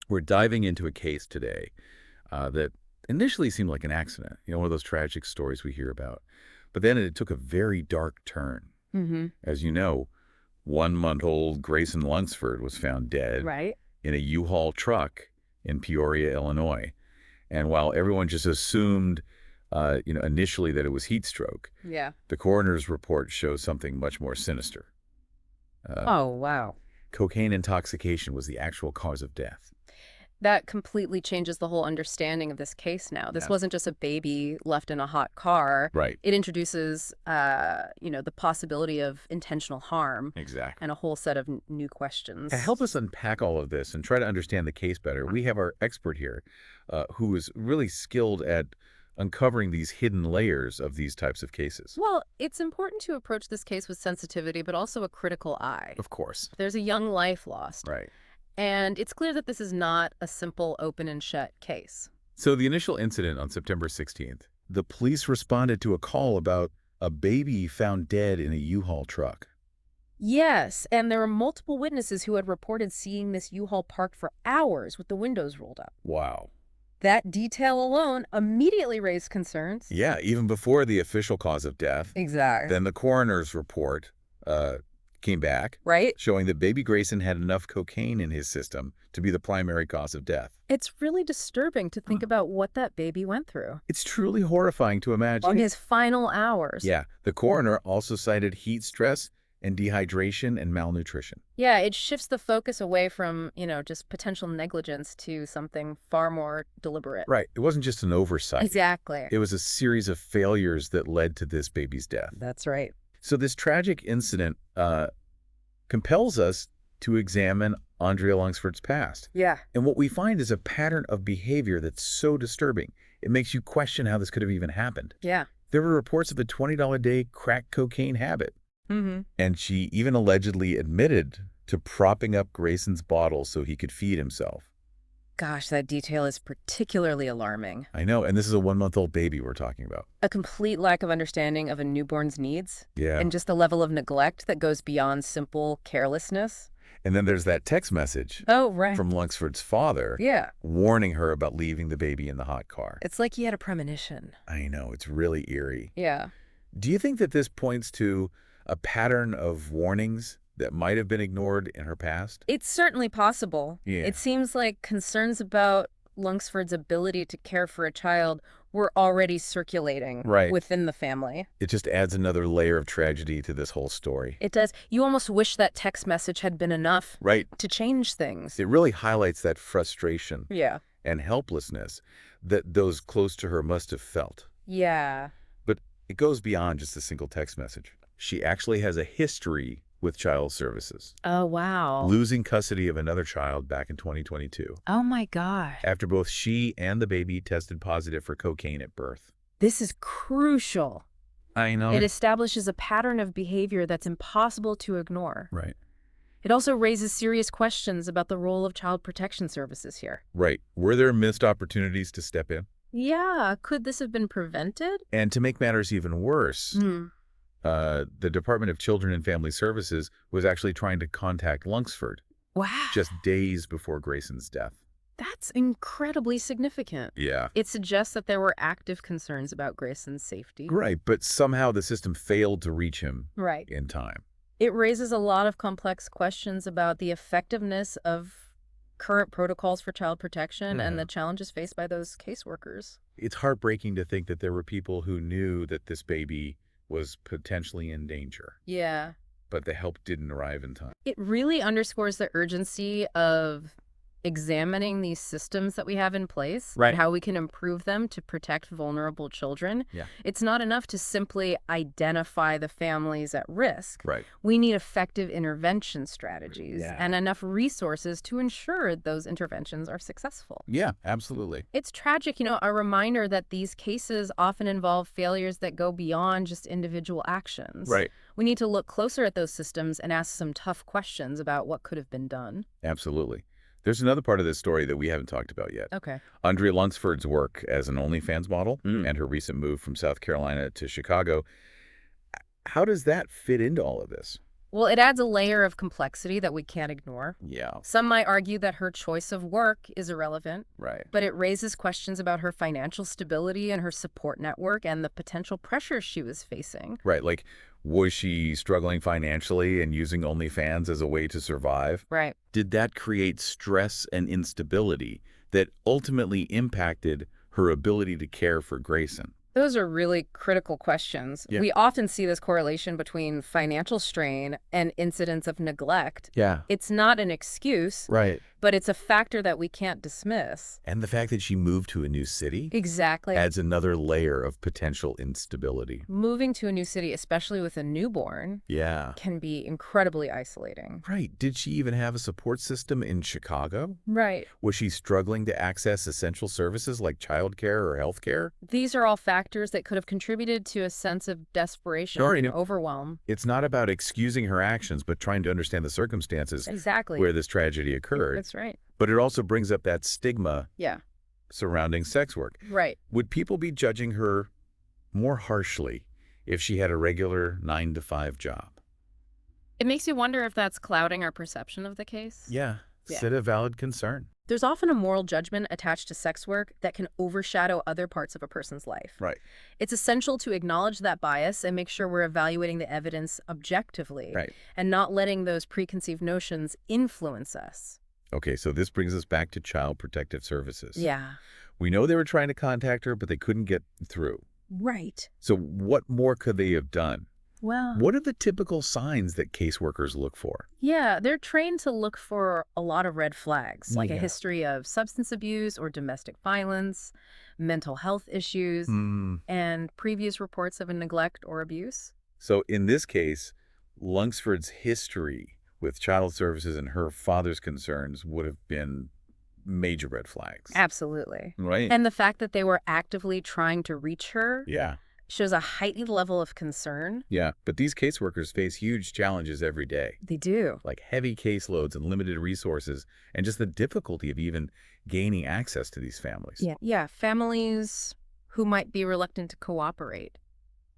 We're diving into a case today that initially seemed like an accident, one of those tragic stories we hear about. But then it took a very dark turn. Mm-hmm. As you know, 1-month-old Grayson Lunsford was found dead Right? in a U-Haul truck in Peoria, Illinois. And while everyone just assumed, initially that it was heat stroke, Yeah. the coroner's report shows something much more sinister. Uh, Oh, wow. Cocaine intoxication was the actual cause of death. That completely changes the whole understanding of this case now. This Yeah. wasn't just a baby left in a hot car. Right. It introduces, the possibility of intentional harm Exactly. and a whole set of new To questions. help us unpack all of this and try to understand the case better, we have our expert here who is really skilled at uncovering these hidden layers of these types of cases. Well, it's important to approach this case with sensitivity, but also a critical eye. Of course. There's a young life lost, Right. and it's clear that this is not a simple open and shut case. So the initial incident on September 16th, the police responded to a call about a baby found dead in a U-Haul truck. Yes, and there were multiple witnesses who had reported seeing this U-Haul parked for hours with the windows rolled up. Wow. That detail alone immediately raised concerns. Yeah, even before the official cause of death, Exactly. then the coroner's report came back, Right? showing that baby Grayson had enough cocaine in his system to be the primary cause of death. It's really disturbing to think about what that baby went through It's truly horrifying to in imagine. his final hours. Yeah, the coroner also cited heat stress and dehydration and malnutrition. Yeah, it shifts the focus away from, just potential negligence to something far more deliberate. Right, it wasn't just an oversight. Exactly. It was a series of failures that led to this baby's death. That's right. So this tragic incident compels us to examine Andrea Lunsford's past. Yeah. And what we find is a pattern of behavior that's so disturbing. It makes you question how this could have even happened. Yeah. There were reports of a $20 a day crack cocaine habit. Mm-hmm. And she even allegedly admitted to propping up Grayson's bottle so he could feed himself. Gosh, that detail is particularly alarming. I know, and this is a 1-month-old baby we're talking about. A complete lack of understanding of a newborn's needs Yeah. and just a level of neglect that goes beyond simple carelessness. And then there's that text message Oh, right. from Lunsford's father Yeah. warning her about leaving the baby in the hot car. It's like he had a premonition. I know, it's really eerie. Yeah. Do you think that this points to a pattern of warnings that might have been ignored in her past? It's certainly possible. Yeah. It seems like concerns about Lunsford's ability to care for a child were already circulating Right. within the family. It just adds another layer of tragedy to this whole story. It does. You almost wish that text message had been enough Right. to change things. It really highlights that frustration Yeah. and helplessness that those close to her must have felt. Yeah. But it goes beyond just a single text message. She actually has a history with child services, Oh, wow. losing custody of another child back in 2022 Oh, my gosh. after both she and the baby tested positive for cocaine at birth. This is crucial. I know. It establishes a pattern of behavior that's impossible to ignore. Right. It also raises serious questions about the role of child protection services here. Right. Were there missed opportunities to step in? Yeah, could this have been prevented? And to make matters even worse, the Department of Children and Family Services was actually trying to contact Lunsford Wow. just days before Grayson's death. That's incredibly significant. Yeah. It suggests that there were active concerns about Grayson's safety. Right, but somehow the system failed to reach him Right. in time. It raises a lot of complex questions about the effectiveness of current protocols for child protection and the challenges faced by those caseworkers. It's heartbreaking to think that there were people who knew that this baby was potentially in danger, Yeah. but the help didn't arrive in time. It really underscores the urgency of examining these systems that we have in place Right. and how we can improve them to protect vulnerable children. Yeah. It's not enough to simply identify the families at risk. Right. We need effective intervention strategies Yeah. and enough resources to ensure those interventions are successful. Yeah, absolutely. It's tragic, a reminder that these cases often involve failures that go beyond just individual actions. Right. We need to look closer at those systems and ask some tough questions about what could have been done. Absolutely. There's another part of this story that we haven't talked about yet. Okay. Andrea Lunsford's work as an OnlyFans model and her recent move from South Carolina to Chicago. How does that fit into all of this? Well, it adds a layer of complexity that we can't ignore. Yeah, Some might argue that her choice of work is irrelevant, right. but it raises questions about her financial stability and her support network and the potential pressures she was facing. Right, like, was she struggling financially and using OnlyFans as a way to survive? Right. Did that create stress and instability that ultimately impacted her ability to care for Grayson? Those are really critical questions. Yeah. We often see this correlation between financial strain and incidents of neglect. Yeah. It's not an excuse, Right. but it's a factor that we can't dismiss. And the fact that she moved to a new city Exactly. adds another layer of potential instability. Moving to a new city, especially with a newborn, Yeah. can be incredibly isolating. Right. Did she even have a support system in Chicago? Right. Was she struggling to access essential services like childcare or healthcare? These are all factors that could have contributed to a sense of desperation Sure, and overwhelm. it's not about excusing her actions, but trying to understand the circumstances Exactly. where this tragedy occurred. That's right. But it also brings up that stigma Yeah. surrounding sex work. Right. Would people be judging her more harshly if she had a regular 9 to 5 job? It makes you wonder if that's clouding our perception of the case. Yeah, Yeah. it's a valid concern. There's often a moral judgment attached to sex work that can overshadow other parts of a person's life. Right. It's essential to acknowledge that bias and make sure we're evaluating the evidence objectively Right. and not letting those preconceived notions influence us. Okay, so this brings us back to Child Protective Services. Yeah. We know they were trying to contact her, but they couldn't get through. Right. So what more could they have done? Well, What are the typical signs that caseworkers look for? yeah, they're trained to look for a lot of red flags, like a Yeah. history of substance abuse or domestic violence, mental health issues, Hmm. and previous reports of a neglect or abuse. So in this case, Lunsford's history with child services and her father's concerns would have been major red flags. Absolutely. Right. And the fact that they were actively trying to reach her Yeah. shows a heightened level of concern. Yeah. But these caseworkers face huge challenges every day, They do. like heavy caseloads and limited resources, and just the difficulty of even gaining access to these families. Yeah, families who might be reluctant to cooperate.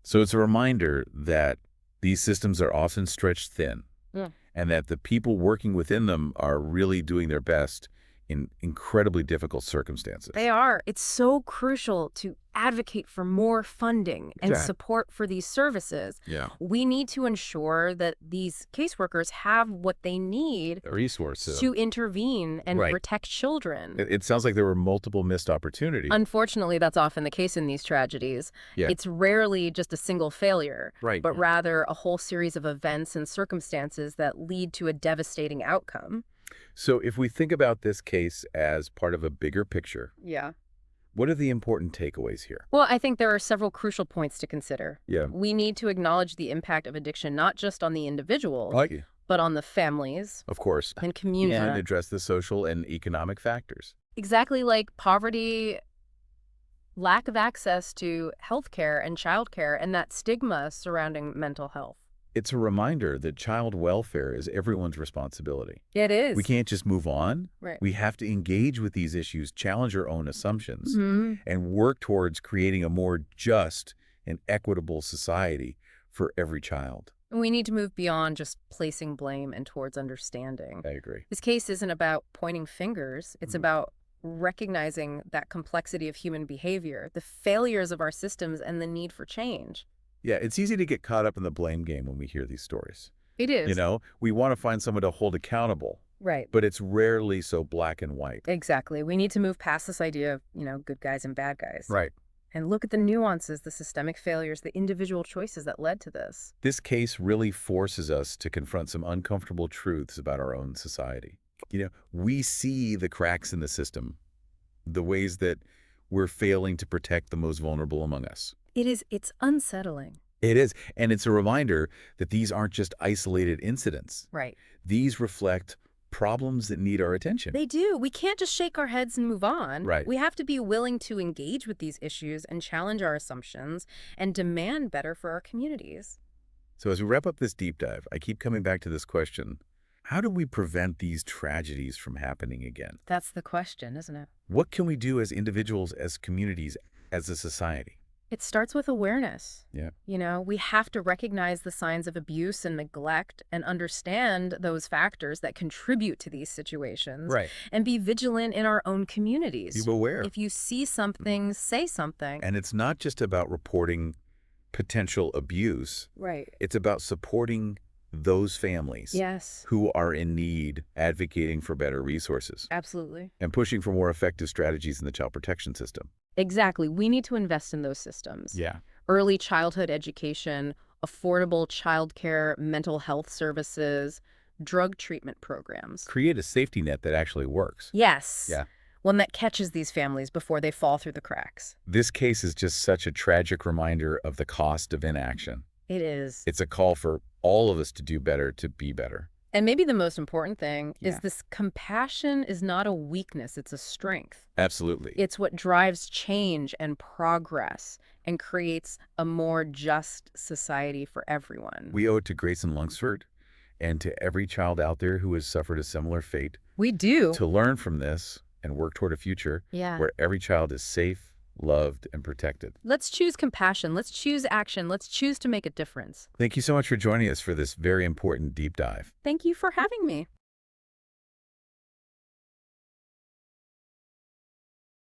So it's a reminder that these systems are often stretched thin, Yeah. and that the people working within them are really doing their best in incredibly difficult circumstances. They are. It's so crucial to advocate for more funding and Exactly. support for these services. Yeah. We need to ensure that these caseworkers have what they need The resources. to intervene and Right. protect children. It sounds like there were multiple missed opportunities. Unfortunately, that's often the case in these tragedies. Yeah. It's rarely just a single failure, Right. but rather a whole series of events and circumstances that lead to a devastating outcome. So if we think about this case as part of a bigger picture, Yeah. what are the important takeaways here? Well, I think there are several crucial points to consider. Yeah. We need to acknowledge the impact of addiction, not just on the individual, Like, but on the families of course, and community. and address the social and economic factors. Exactly, like poverty, lack of access to healthcare and childcare, and that stigma surrounding mental health. It's a reminder that child welfare is everyone's responsibility. It is. We can't just move on. Right. We have to engage with these issues, challenge our own assumptions, Mhm. and work towards creating a more just and equitable society for every child. We need to move beyond just placing blame and towards understanding. I agree. This case isn't about pointing fingers. It's Mhm. about recognizing that complexity of human behavior, the failures of our systems, and the need for change. Yeah, it's easy to get caught up in the blame game when we hear these stories. It is. You know, we want to find someone to hold accountable, Right. but it's rarely so black and white. Exactly. We need to move past this idea of, good guys and bad guys. Right. And look at the nuances, the systemic failures, the individual choices that led to this. This case really forces us to confront some uncomfortable truths about our own society. We see the cracks in the system, the ways that we're failing to protect the most vulnerable among us. It's unsettling. It is. And it's a reminder that these aren't just isolated incidents. Right. These reflect problems that need our attention. They do. We can't just shake our heads and move on. Right. We have to be willing to engage with these issues and challenge our assumptions and demand better for our communities. So as we wrap up this deep dive, I keep coming back to this question. How do we prevent these tragedies from happening again? That's the question, isn't it? What can we do as individuals, as communities, as a society? It starts with awareness. Yeah. You know, we have to recognize the signs of abuse and neglect and understand those factors that contribute to these situations Right. and be vigilant in our own Be communities. aware. If you see something, say something. And it's not just about reporting potential abuse. Right. It's about supporting those families Yes, who are in need, advocating for better resources, absolutely. and pushing for more effective strategies in the child protection system. Exactly. We need to invest in those systems. Yeah. Early childhood education, affordable childcare, mental health services, drug treatment programs. Create a safety net that actually works. Yes, Yeah. one that catches these families before they fall through the cracks. This case is just such a tragic reminder of the cost of inaction. It is. It's a call for all of us to do better, to be better. And maybe the most important thing is Yeah. this compassion is not a weakness, it's a strength. Absolutely. It's what drives change and progress and creates a more just society for everyone. We owe it to Grayson Lunsford and to every child out there who has suffered a similar fate We do. to learn from this and work toward a future Yeah. where every child is safe, loved, and protected. Let's choose compassion. Let's choose action. Let's choose to make a difference. Thank you so much for joining us for this very important deep dive. Thank you for having me.